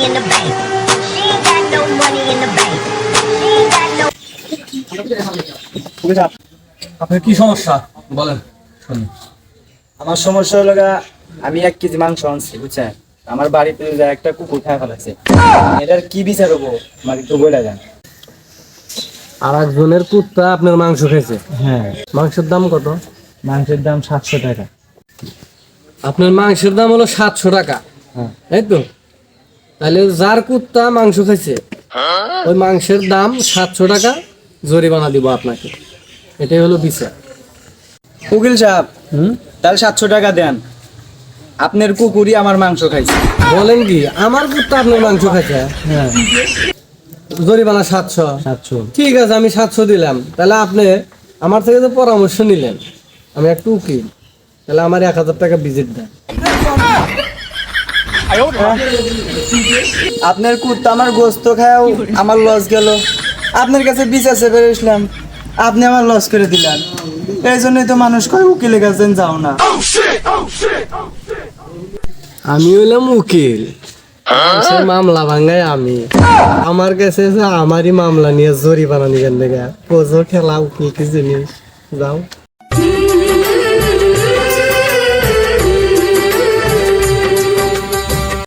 in the bank. She ain't got no money in the bank. She ain't got no. আপনার কি সমস্যা বলেন শুনি। আমার সমস্যা হলো আমি 1 কেজি মাংস আনছি বুঝছেন, আমার বাড়িতে যে একটা কুকুর খায় ফেলাছে, এটার কি বিচার হবো আমার একটু বলে দেন। আর একজনের কুত্তা আপনার মাংস খাইছে? হ্যাঁ। মাংসের দাম কত? মাংসের দাম 700 টাকা। আপনার মাংসের দাম হলো 700 টাকা, হ্যাঁ। তাই তো? তাহলে যার কুত্তা মাংস খাইছে ওই মাংসের দাম 700 টাকা জরিমানা দিব আপনাকে, এটাই হলো বিচার। উকিল সাহেব, তাহলে 700 টাকা দেন, আপনার কুকুরই আমার মাংস খাইছে। বলেন কি আমার কুত্তা আপনার মাংস খাইছে? হ্যাঁ। জরিমানা 700। 700। ঠিক আছে, আমি 700 দিলাম। তাহলে আপনি আমার থেকে যে পরামর্শ নিলেন, আমি একটু উকিল, তাহলে আমার 1000 টাকা ভিজিট দেন। আপনার কুত্তা আমার গোস্ত খায়ও আমার লস গেল, আপনার কাছে বিচার চেয়ে বেরিয়েছিলাম, আপনি আমার লস করে দিলেন। এই জন্যই তো মানুষ কয় উকিলের কাছে যাও না। আমি হইলাম উকিল, মানুষের মামলা ভাঙ্গাই আমি, আমার কাছে এসে আমারই মামলা নিয়ে জরিমানা নিবেন দেখা, বোঝো খেলা উকিল কি জিনিস। যাও।